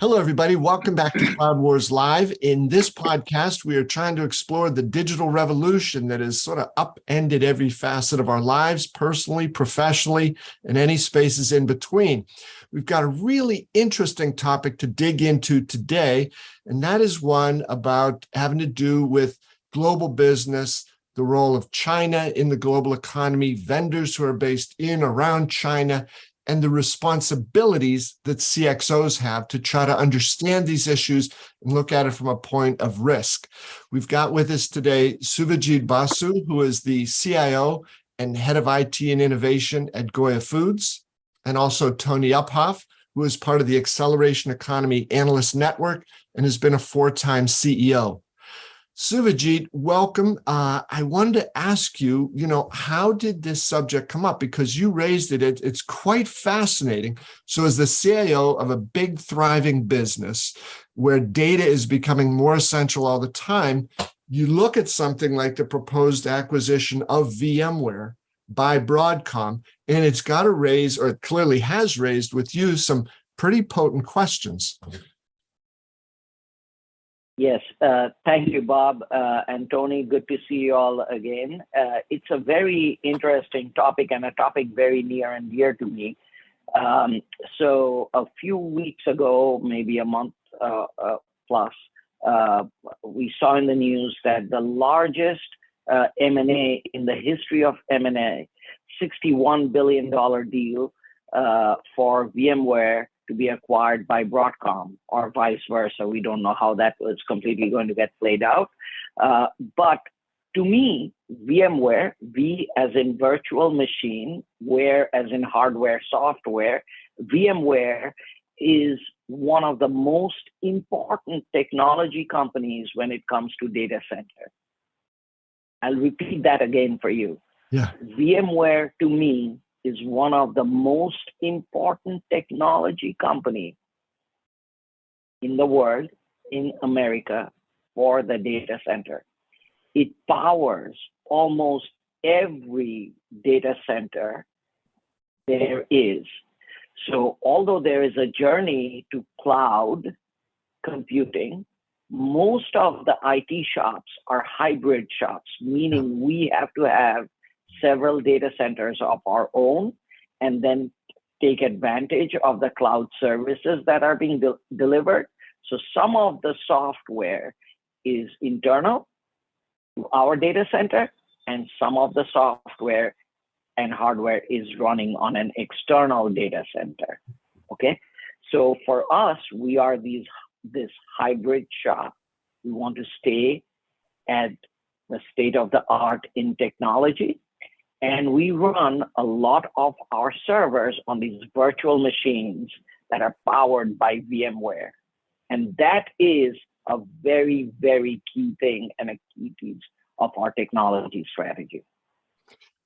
Hello, everybody. Welcome back to Cloud Wars Live. In this podcast, we are trying to explore the digital revolution that has sort of upended every facet of our lives, personally, professionally, and any spaces in between. We've got a really interesting topic to dig into today, and that is one about having to do with global business, the role of China in the global economy, vendors who are based in, around China, and the responsibilities that CXOs have to try to understand these issues and look at it from a point of risk. We've got with us today Suvajit Basu, who is the CIO and head of IT and innovation at Goya Foods, and also Tony Uphoff, who is part of the Acceleration Economy Analyst Network and has been a four-time CEO. Suvajit, welcome. I wanted to ask you, how did this subject come up? Because you raised it, it's quite fascinating. So as the CIO of a big, thriving business where data is becoming more essential all the time, you look at something like the proposed acquisition of VMware by Broadcom, and it's got to raise, or it clearly has raised with you, some pretty potent questions. Yes, thank you, Bob and Tony. Good to see you all again. It's a very interesting topic and a topic very near and dear to me. So a few weeks ago, maybe a month plus, we saw in the news that the largest M&A in the history of M&A, $61 billion deal for VMware to be acquired by Broadcom, or vice versa. We don't know how that was completely going to get played out. But to me, VMware, V as in virtual machine, ware as in hardware, software, VMware is one of the most important technology companies when it comes to data center. I'll repeat that again for you. Yeah. VMware to me is one of the most important technology company in the world, in America, for the data center. It powers almost every data center there is. So although there is a journey to cloud computing, most of the IT shops are hybrid shops, meaning we have to have several data centers of our own and then take advantage of the cloud services that are being delivered. So some of the software is internal to our data center, and some of the software and hardware is running on an external data center. Okay, so for us, we are this hybrid shop. We want to stay at the state of the art in technology. And we run a lot of our servers on these virtual machines that are powered by VMware. And that is a very, very key thing and a key piece of our technology strategy.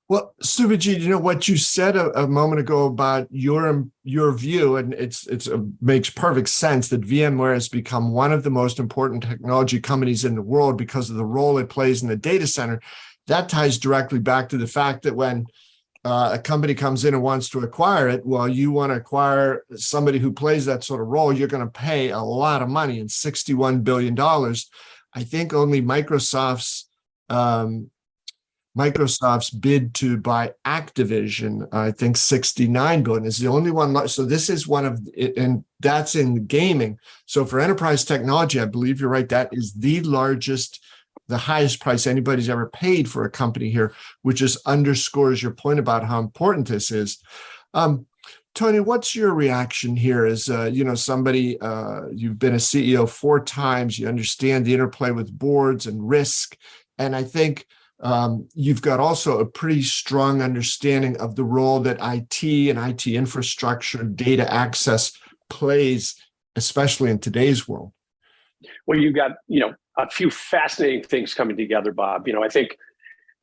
Well, Suvajit, what you said a moment ago about your view, and it makes perfect sense that VMware has become one of the most important technology companies in the world because of the role it plays in the data center. That ties directly back to the fact that when a company comes in and wants to acquire it, well, you want to acquire somebody who plays that sort of role, you're going to pay a lot of money, and $61 billion. I think only Microsoft's bid to buy Activision, I think $69 billion is the only one. So this is one of, and that's in gaming. So for enterprise technology, I believe you're right, that is the highest price anybody's ever paid for a company here, which just underscores your point about how important this is. Tony, what's your reaction here as, somebody, you've been a CEO 4 times, you understand the interplay with boards and risk. And I think you've got also a pretty strong understanding of the role that IT and IT infrastructure, data access plays, especially in today's world. Well, you've got, a few fascinating things coming together, Bob. I think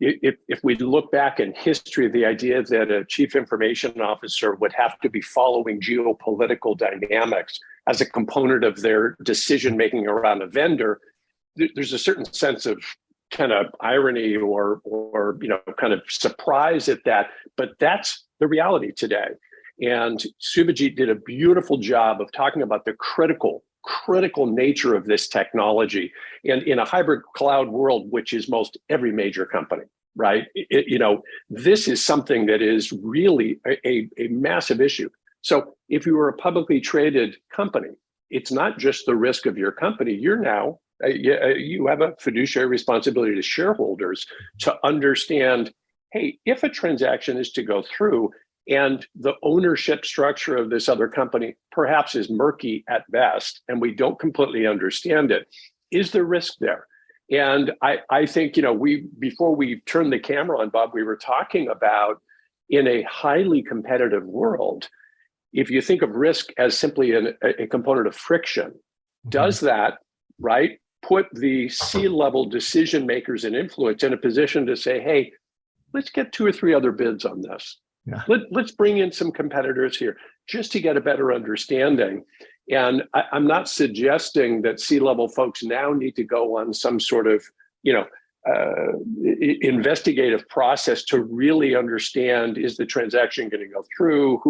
if we look back in history, the idea that a chief information officer would have to be following geopolitical dynamics as a component of their decision-making around a vendor, there's a certain sense of kind of irony or kind of surprise at that, but that's the reality today. And Suvajit did a beautiful job of talking about the critical critical nature of this technology. And in a hybrid cloud world, which is most every major company, right? This is something that is really a massive issue. So if you were a publicly traded company, it's not just the risk of your company. You're now, you have a fiduciary responsibility to shareholders to understand, hey, if a transaction is to go through and the ownership structure of this other company perhaps is murky at best, and we don't completely understand it, is there risk there? And I think, before we turned the camera on, Bob, we were talking about, in a highly competitive world, if you think of risk as simply a component of friction, does that, right, put the C-level decision makers and influence in a position to say, hey, let's get 2 or 3 other bids on this. Yeah. Let's bring in some competitors here just to get a better understanding. And I'm not suggesting that C-level folks now need to go on some sort of, investigative process to really understand, is the transaction going to go through?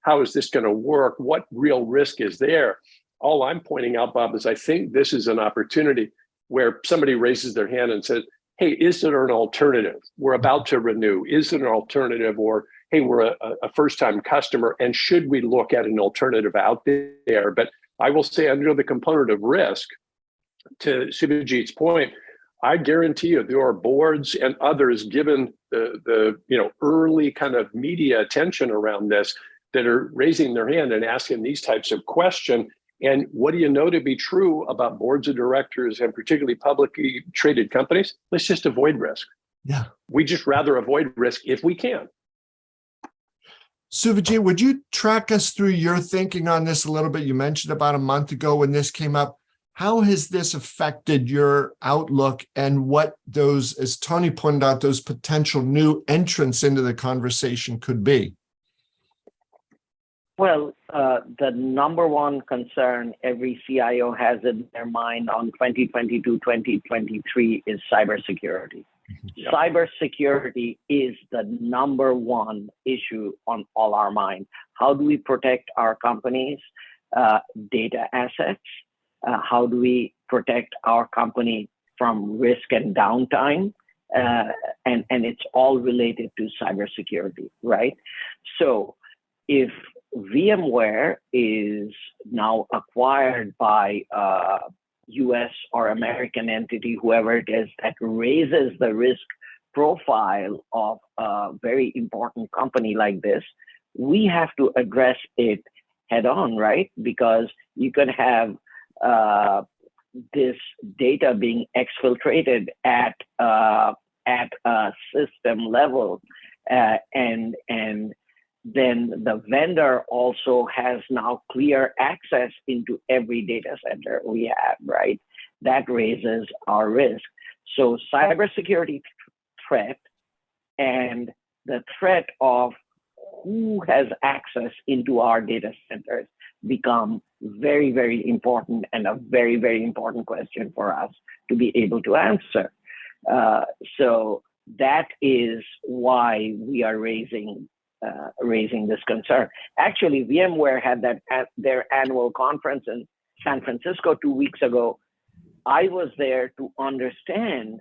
How is this going to work? What real risk is there? All I'm pointing out, Bob, is I think this is an opportunity where somebody raises their hand and says, hey, is there an alternative? We're about to renew. Is there an alternative? Or, hey, we're a first-time customer, and should we look at an alternative out there? But I will say, under the component of risk, to Suvajit's point, I guarantee you there are boards and others, given the early kind of media attention around this, that are raising their hand and asking these types of questions. And what do you know to be true about boards of directors and particularly publicly traded companies? Let's just avoid risk. Yeah. We just rather avoid risk if we can. Suvajit, would you track us through your thinking on this a little bit? You mentioned about a month ago when this came up. How has this affected your outlook and what those, as Tony pointed out, those potential new entrants into the conversation could be? Well, the number one concern every CIO has in their mind on 2022, 2023 is cybersecurity. Yep. Cybersecurity is the number one issue on all our minds. How do we protect our company's data assets? How do we protect our company from risk and downtime? And it's all related to cybersecurity, right? So if VMware is now acquired by a US or American entity, whoever it is, that raises the risk profile of a very important company like this, we have to address it head on, right? Because you can have this data being exfiltrated at a system level, and then the vendor also has now clear access into every data center we have, right? That raises our risk. So cybersecurity threat and the threat of who has access into our data centers become very, very important, and a very, very important question for us to be able to answer. So that is why we are raising this concern. Actually, VMware had that at their annual conference in San Francisco 2 weeks ago. I was there to understand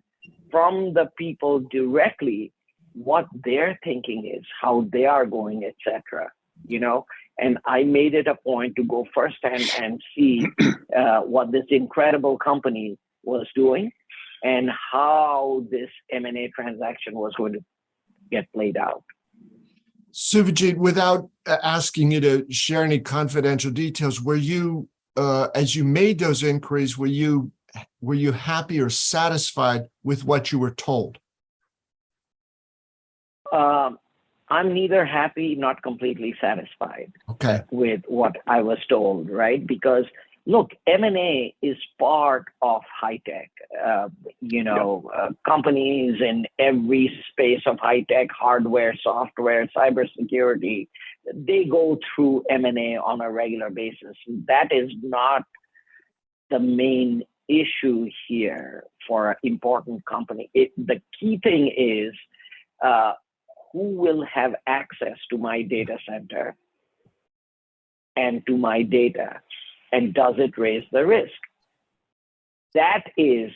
from the people directly what their thinking is, how they are going, etc. And I made it a point to go firsthand and see what this incredible company was doing and how this M&A transaction was going to get played out. Suvajit, without asking you to share any confidential details, were you, as you made those inquiries, were you happy or satisfied with what you were told? I'm neither happy, not completely satisfied with what I was told, right? Because look, M&A is part of high tech. Companies in every space of high tech, hardware, software, cybersecurity, they go through M&A on a regular basis. That is not the main issue here for an important company. The key thing is who will have access to my data center and to my data, and does it raise the risk? That is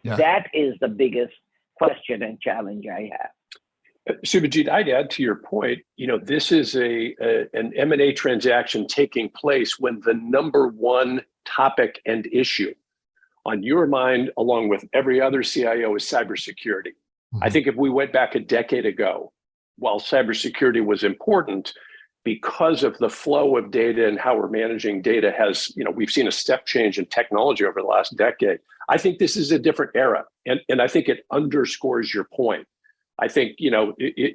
the biggest question and challenge I have. Suvajit, I'd add to your point, this is an M&A transaction taking place when the number one topic and issue on your mind, along with every other CIO, is cybersecurity. Mm-hmm. I think if we went back a decade ago, while cybersecurity was important, because of the flow of data and how we're managing data we've seen a step change in technology over the last decade. I think this is a different era. And I think it underscores your point. I think,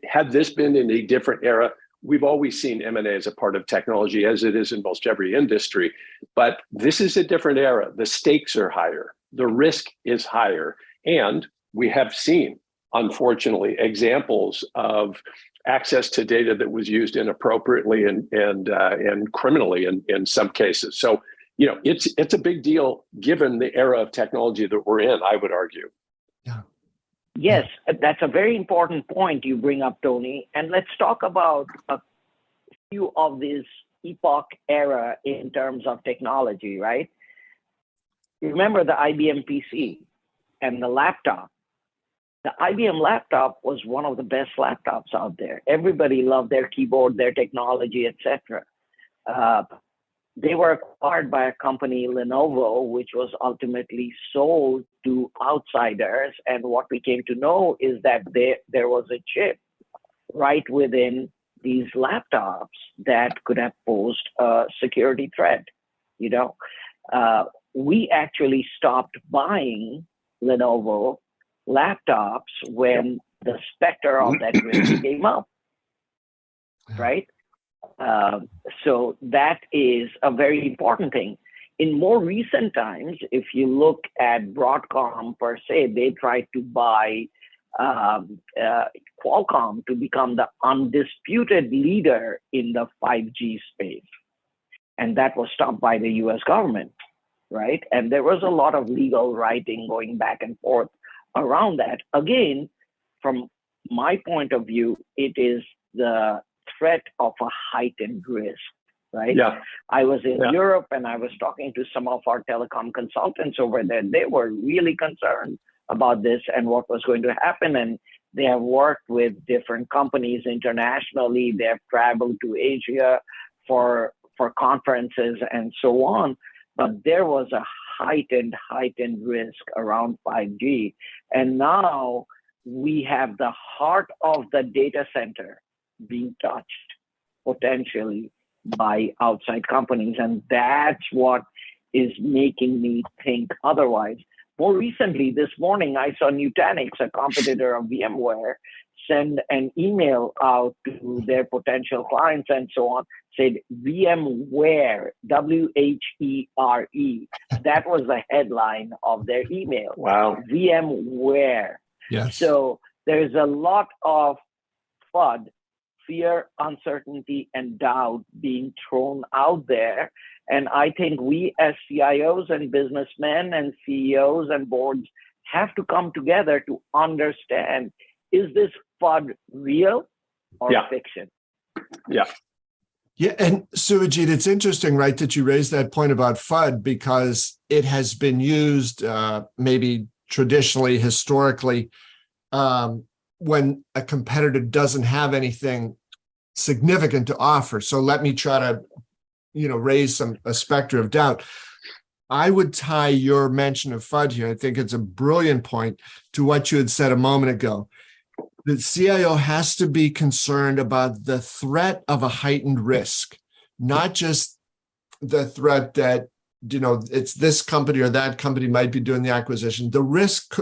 had this been in a different era, we've always seen M&A as a part of technology, as it is in most every industry. But this is a different era. The stakes are higher. The risk is higher. And we have seen, unfortunately, examples of access to data that was used inappropriately and criminally in some cases. So, it's a big deal given the era of technology that we're in, I would argue. Yeah. Yes, that's a very important point you bring up, Tony. And let's talk about a few of these epoch era in terms of technology, right? Remember the IBM PC and the laptop. The IBM laptop was one of the best laptops out there. Everybody loved their keyboard, their technology, etc. They were acquired by a company, Lenovo, which was ultimately sold to outsiders. And what we came to know is that there was a chip right within these laptops that could have posed a security threat. We actually stopped buying Lenovo laptops when the specter of that risk came up, right? So that is a very important thing. In more recent times, if you look at Broadcom per se, they tried to buy Qualcomm to become the undisputed leader in the 5G space. And that was stopped by the US government, right? And there was a lot of legal writing going back and forth around that. Again, from my point of view, it is the threat of a heightened risk, right? Yeah. I was in Europe and I was talking to some of our telecom consultants over there. They were really concerned about this and what was going to happen. And they have worked with different companies internationally. They have traveled to Asia for conferences and so on. But there was a heightened risk around 5G. And now we have the heart of the data center being touched potentially by outside companies. And that's what is making me think otherwise. More recently, this morning, I saw Nutanix, a competitor of VMware, send an email out to their potential clients and so on, said VMware, W-H-E-R-E. That was the headline of their email. Wow. VMware. Yes. So there's a lot of FUD, fear, uncertainty, and doubt being thrown out there. And I think we as CIOs and businessmen and CEOs and boards have to come together to understand, is this FUD real or fiction? Yeah. Yeah. And Suvajit, it's interesting, right, that you raised that point about FUD, because it has been used maybe traditionally, historically, when a competitor doesn't have anything significant to offer. So let me try to, raise a specter of doubt. I would tie your mention of FUD here, I think it's a brilliant point, to what you had said a moment ago. The CIO has to be concerned about the threat of a heightened risk, not just the threat that, it's this company or that company might be doing the acquisition. The risk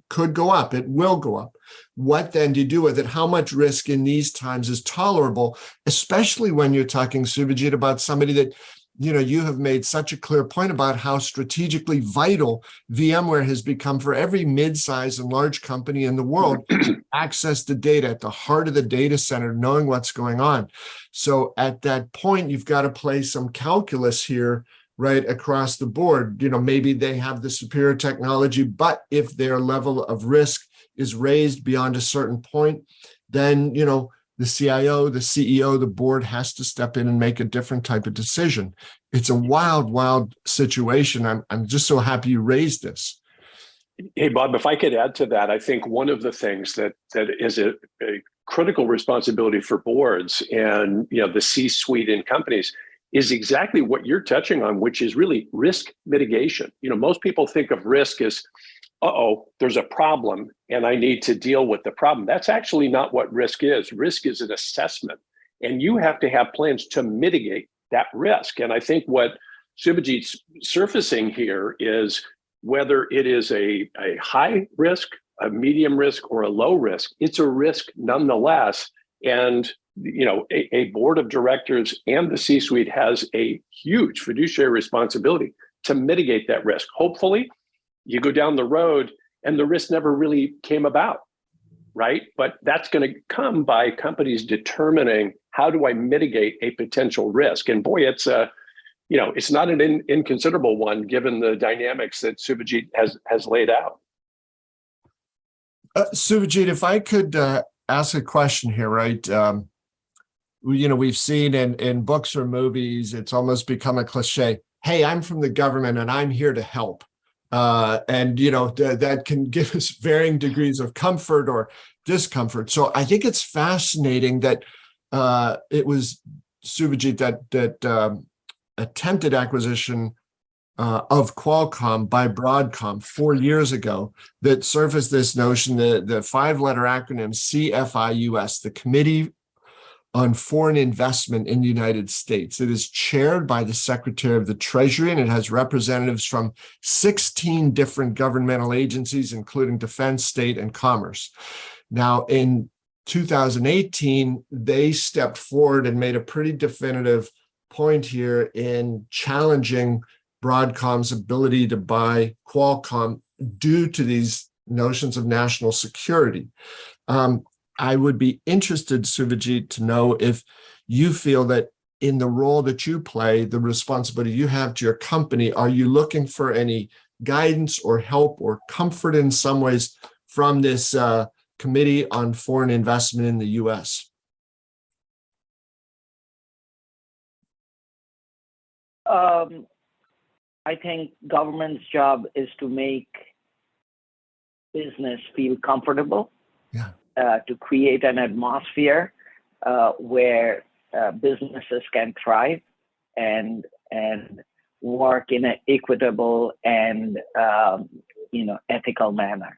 could go up. It will go up. What then do you do with it? How much risk in these times is tolerable, especially when you're talking, Suvajit, about somebody that, you have made such a clear point about how strategically vital VMware has become for every mid-size and large company in the world, access to data at the heart of the data center, knowing what's going on. So at that point, you've got to play some calculus here, right, across the board. Maybe they have the superior technology, but if their level of risk is raised beyond a certain point, then, the CIO, the CEO, the board has to step in and make a different type of decision. It's a wild, wild situation. I'm just so happy you raised this. Hey, Bob, if I could add to that, I think one of the things that is a critical responsibility for boards and the C-suite in companies is exactly what you're touching on, which is really risk mitigation. Most people think of risk as, there's a problem and I need to deal with the problem. That's actually not what risk is. Risk is an assessment, and you have to have plans to mitigate that risk. And I think what Suvajit's surfacing here is whether it is a high risk, a medium risk, or a low risk, it's a risk nonetheless. And a board of directors and the C-suite has a huge fiduciary responsibility to mitigate that risk. Hopefully, you go down the road and the risk never really came about, right? But that's going to come by companies determining, how do I mitigate a potential risk? And boy, it's not an inconsiderable one given the dynamics that Suvajit has laid out. Suvajit, if I could ask a question here, right? We've seen in books or movies, it's almost become a cliche. Hey, I'm from the government and I'm here to help. That can give us varying degrees of comfort or discomfort. So I think it's fascinating that it was Suvajit that attempted acquisition of Qualcomm by Broadcom 4 years ago that surfaced this notion, the 5-letter acronym CFIUS, the Committee on Foreign Investment in the United States. It is chaired by the Secretary of the Treasury, and it has representatives from 16 different governmental agencies, including defense, state, and commerce. Now, in 2018, they stepped forward and made a pretty definitive point here in challenging Broadcom's ability to buy Qualcomm due to these notions of national security. I would be interested, Suvajit, to know if you feel that in the role that you play, the responsibility you have to your company, are you looking for any guidance or help or comfort in some ways from this Committee on Foreign Investment in the U.S.? I think government's job is to make business feel comfortable. Yeah. To create an atmosphere where businesses can thrive and work in an equitable and ethical manner,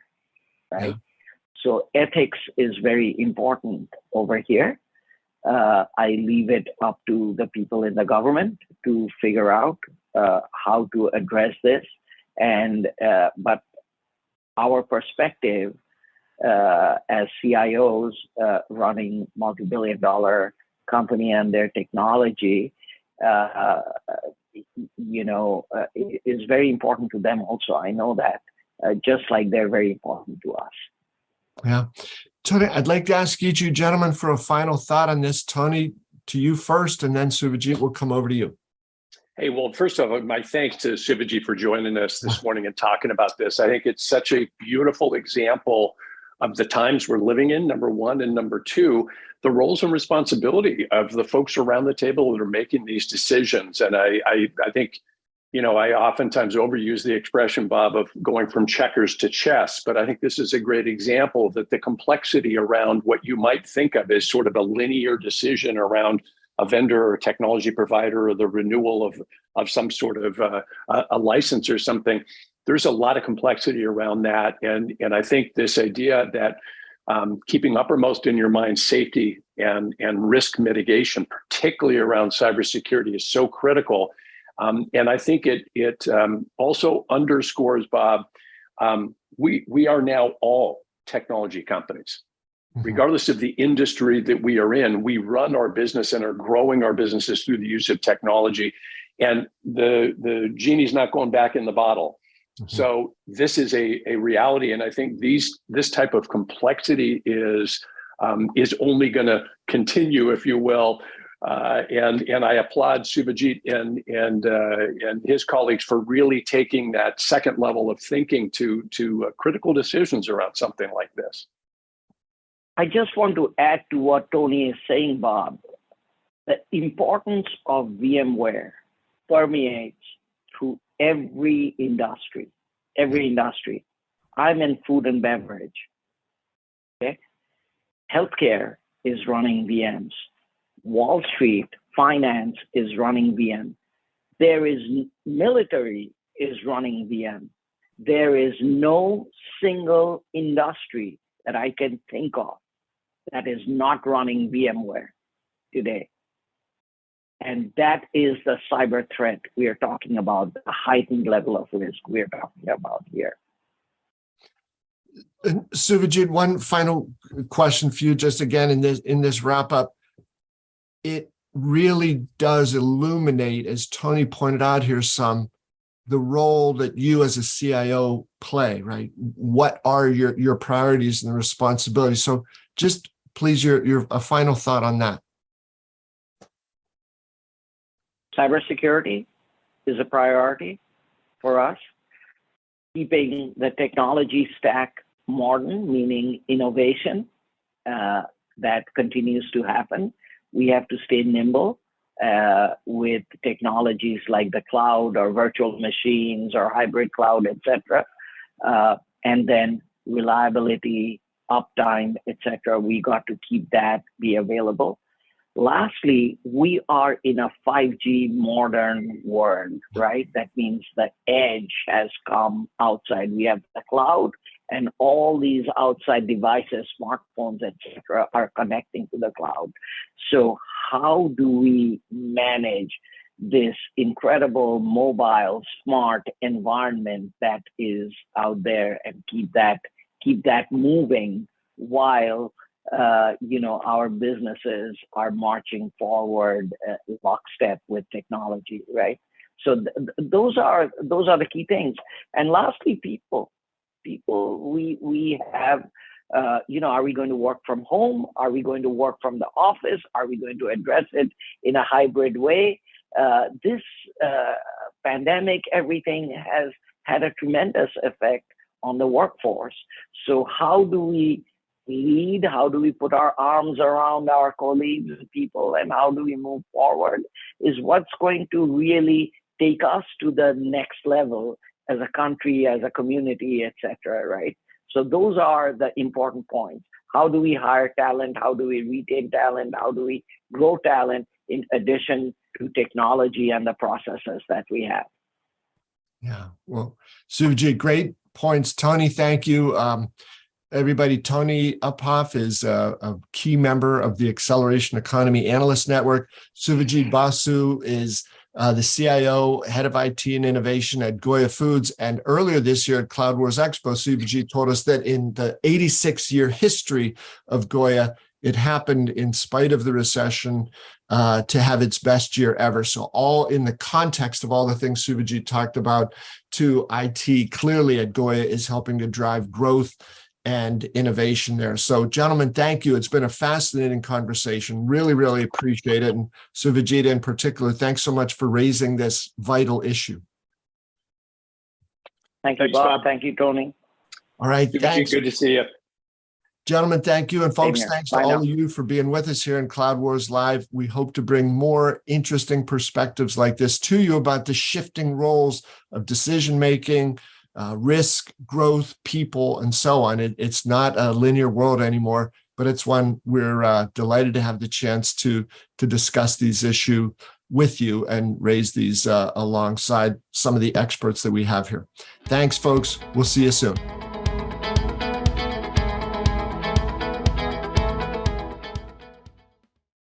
right? Yeah. So ethics is very important over here. I leave it up to the people in the government to figure out how to address this, but our perspective as CIOs running multi-billion-dollar company and their technology, is very important to them also. I know that, just like they're very important to us. Yeah. Tony, I'd like to ask each of you gentlemen for a final thought on this. Tony, to you first, and then Suvajit will come over to you. Hey, well, first of all, my thanks to Suvajit for joining us this morning and talking about this. I think it's such a beautiful example of the times we're living in, number one, and number two, the roles and responsibility of the folks around the table that are making these decisions. And I think, I oftentimes overuse the expression, Bob, of going from checkers to chess, but I think this is a great example that the complexity around what you might think of as sort of a linear decision around a vendor or technology provider or the renewal of some sort of a license or something. There's a lot of complexity around that. And I think this idea that keeping uppermost in your mind safety and risk mitigation, particularly around cybersecurity, is so critical. And I think it also underscores, Bob, we are now all technology companies. Regardless of the industry that we are in, we run our business and are growing our businesses through the use of technology. And the genie's not going back in the bottle. So this is a reality, and I think this type of complexity is only going to continue, if you will. And I applaud Suvajit and his colleagues for really taking that second level of thinking to critical decisions around something like this. I just want to add to what Tony is saying, Bob. The importance of VMware permeates through every industry. Every industry. I'm in food and beverage. Okay, healthcare is running VMs. Wall Street finance is running VM. There is military is running VM. There is no single industry that I can think of that is not running VMware today. And that is the cyber threat we are talking about, the heightened level of risk we are talking about here. Suvajit, one final question for you, just again in this wrap up. It really does illuminate, as Tony pointed out here, the role that you as a CIO play, right? What are your priorities and responsibilities? So just please, your a final thought on that. Cybersecurity is a priority for us. Keeping the technology stack modern, meaning innovation, that continues to happen. We have to stay nimble with technologies like the cloud or virtual machines or hybrid cloud, etc. And then reliability, uptime, etc. We got to keep that be available. Lastly, we are in a 5G modern world, right? That means the edge has come outside. We have the cloud and all these outside devices, smartphones, etc., are connecting to the cloud. So how do we manage this incredible mobile smart environment that is out there and keep that moving while our businesses are marching forward lockstep with technology, right? So those are the key things. And lastly, people, we have, are we going to work from home? Are we going to work from the office? Are we going to address it in a hybrid way? This pandemic, everything has had a tremendous effect on the workforce. So how do we lead? How do we put our arms around our colleagues and people, and how do we move forward is what's going to really take us to the next level as a country, as a community, etc. Right? So those are the important points. How do we hire talent? How do we retain talent? How do we grow talent in addition to technology and the processes that we have? Yeah, well, Suvajit, great points. Tony, thank you. Everybody, Tony Uphoff is a key member of the Acceleration Economy Analyst Network. Suvajit Basu is the CIO, head of IT and innovation at Goya Foods. And earlier this year at Cloud Wars Expo, Suvajit told us that in the 86-year history of Goya, it happened in spite of the recession to have its best year ever. So all in the context of all the things Suvajit talked about, to IT clearly at Goya is helping to drive growth and innovation there. So gentlemen, thank you. It's been a fascinating conversation. Really, really appreciate it. And Suvajit in particular, thanks so much for raising this vital issue. Thank you, Bob. Thank you, Tony. All right. Thanks. Good to see you. Gentlemen, thank you. And folks, thanks to all of you for being with us here in Cloud Wars Live. We hope to bring more interesting perspectives like this to you about the shifting roles of decision-making, risk, growth, people, and so on. It's not a linear world anymore, but it's one we're delighted to have the chance to discuss these issues with you and raise these alongside some of the experts that we have here. Thanks, folks. We'll see you soon.